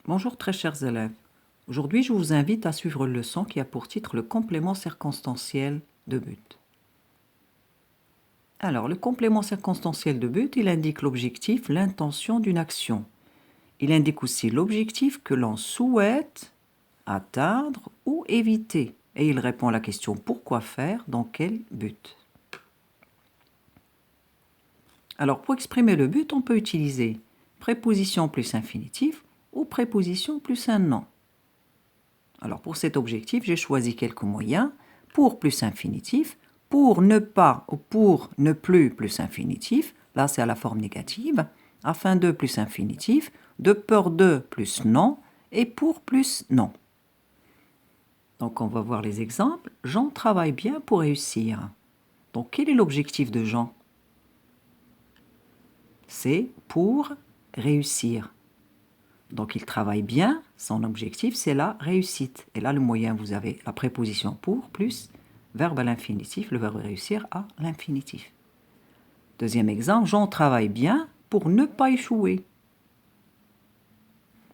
Bonjour très chers élèves. Aujourd'hui, je vous invite à suivre une leçon qui a pour titre le complément circonstanciel de but. Alors, le complément circonstanciel de but, il indique l'objectif, l'intention d'une action. Il indique aussi l'objectif que l'on souhaite atteindre ou éviter. Et il répond à la question pourquoi faire, dans quel but. Alors, pour exprimer le but, on peut utiliser préposition plus infinitif ou préposition plus un nom. Alors pour cet objectif, j'ai choisi quelques moyens. Pour plus infinitif, pour ne pas ou pour ne plus plus infinitif, là c'est à la forme négative, afin de plus infinitif, de peur de plus non et pour plus non. Donc on va voir les exemples. Jean travaille bien pour réussir. Donc quel est l'objectif de Jean? C'est pour réussir. Donc il travaille bien, son objectif c'est la réussite. Et là le moyen, vous avez la préposition pour plus verbe à l'infinitif, le verbe réussir à l'infinitif. Deuxième exemple, Jean travaille bien pour ne pas échouer.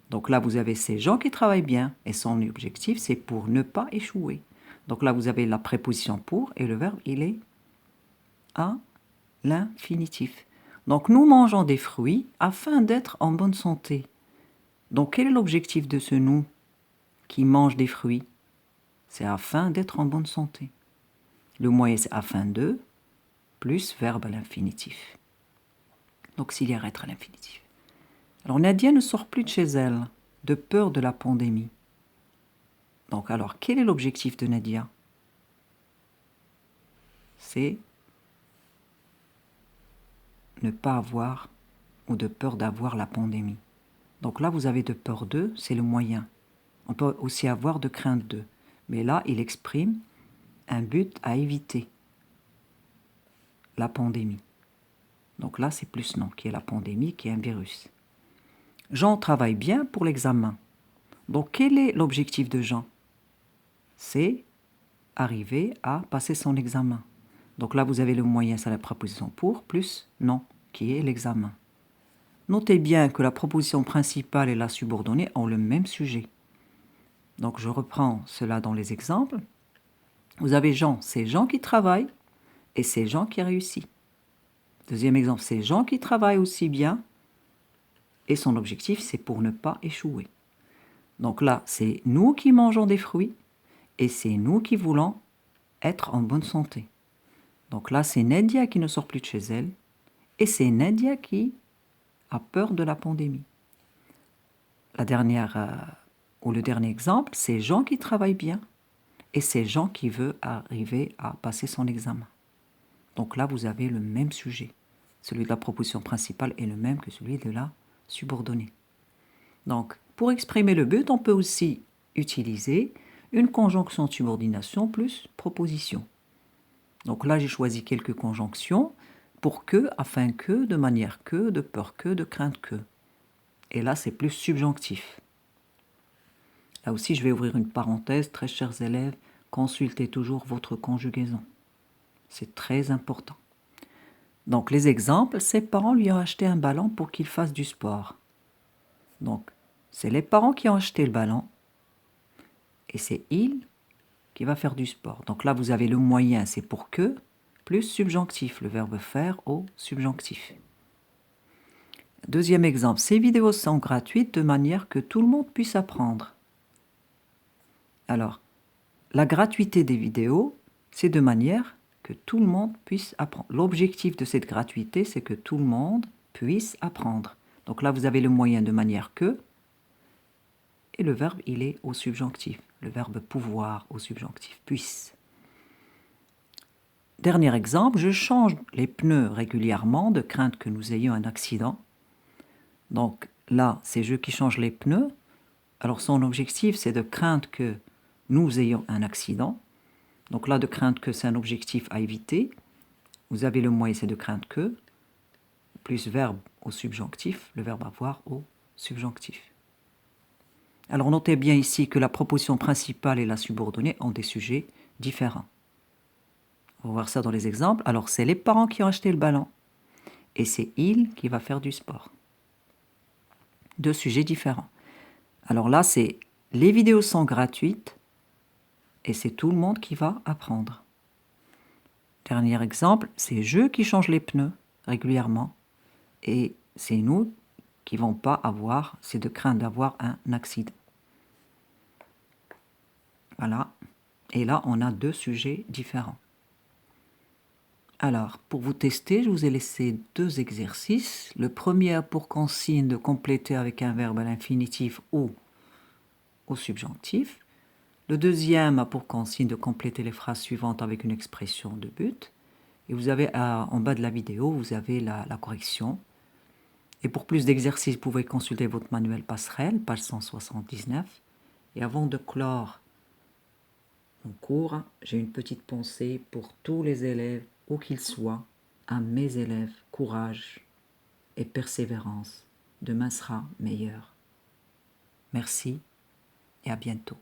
Donc là vous avez ces gens qui travaillent bien et son objectif c'est pour ne pas échouer. Donc là vous avez la préposition pour et le verbe il est à l'infinitif. Donc nous mangeons des fruits afin d'être en bonne santé. Donc quel est l'objectif de ce nous qui mange des fruits? C'est afin d'être en bonne santé. Le moyen, c'est afin de, plus verbe à l'infinitif. Donc, auxiliaire être à l'infinitif. Alors, Nadia ne sort plus de chez elle, de peur de la pandémie. Donc, alors, quel est l'objectif de Nadia? C'est ne pas avoir ou de peur d'avoir la pandémie. Donc là, vous avez de peur de, c'est le moyen. On peut aussi avoir de crainte de. Mais là, il exprime un but à éviter. La pandémie. Donc là, c'est plus non, qui est la pandémie, qui est un virus. Jean travaille bien pour l'examen. Donc quel est l'objectif de Jean? C'est arriver à passer son examen. Donc là, vous avez le moyen, c'est la préposition pour, plus non, qui est l'examen. Notez bien que la proposition principale et la subordonnée ont le même sujet. Donc je reprends cela dans les exemples. Vous avez Jean, c'est Jean qui travaille et c'est Jean qui réussit. Deuxième exemple, c'est Jean qui travaille aussi bien et son objectif, c'est pour ne pas échouer. Donc là, c'est nous qui mangeons des fruits et c'est nous qui voulons être en bonne santé. Donc là, c'est Nadia qui ne sort plus de chez elle et c'est Nadia qui a peur de la pandémie. La dernière ou le dernier exemple, c'est Jean qui travaille bien et c'est Jean qui veut arriver à passer son examen. Donc là, vous avez le même sujet. Celui de la proposition principale est le même que celui de la subordonnée. Donc, pour exprimer le but, on peut aussi utiliser une conjonction de subordination plus proposition. Donc là, j'ai choisi quelques conjonctions pour que, afin que, de manière que, de peur que, de crainte que. Et là, c'est plus subjonctif. Là aussi, je vais ouvrir une parenthèse. Très chers élèves, consultez toujours votre conjugaison. C'est très important. Donc, les exemples, ses parents lui ont acheté un ballon pour qu'il fasse du sport. Donc, c'est les parents qui ont acheté le ballon et c'est il qui va faire du sport. Donc là, vous avez le moyen, c'est pour que, plus subjonctif, le verbe faire au subjonctif. Deuxième exemple, ces vidéos sont gratuites de manière que tout le monde puisse apprendre. Alors, la gratuité des vidéos, c'est de manière que tout le monde puisse apprendre. L'objectif de cette gratuité, c'est que tout le monde puisse apprendre. Donc là, vous avez le moyen de manière que, et le verbe, il est au subjonctif. Le verbe pouvoir au subjonctif, puisse. Dernier exemple, je change les pneus régulièrement de crainte que nous ayons un accident. Donc là, c'est je qui change les pneus. Alors son objectif, c'est de craindre que nous ayons un accident. Donc là, de crainte que c'est un objectif à éviter. Vous avez le moyen, c'est de crainte que, plus verbe au subjonctif, le verbe avoir au subjonctif. Alors notez bien ici que la proposition principale et la subordonnée ont des sujets différents. On va voir ça dans les exemples. Alors c'est les parents qui ont acheté le ballon et c'est il qui va faire du sport. Deux sujets différents. Alors là, les vidéos sont gratuites et c'est tout le monde qui va apprendre. Dernier exemple, c'est eux qui changent les pneus régulièrement. Et c'est nous qui vont pas avoir, c'est de craindre d'avoir un accident. Voilà. Et là, on a 2 sujets différents. Alors, pour vous tester, je vous ai laissé 2 exercices. Le premier a pour consigne de compléter avec un verbe à l'infinitif ou au subjonctif. Le deuxième a pour consigne de compléter les phrases suivantes avec une expression de but. Et vous avez en bas de la vidéo, vous avez la correction. Et pour plus d'exercices, vous pouvez consulter votre manuel passerelle, page 179. Et avant de clore mon cours, j'ai une petite pensée pour tous les élèves, où qu'ils soient, à mes élèves, courage et persévérance. Demain sera meilleur. Merci et à bientôt.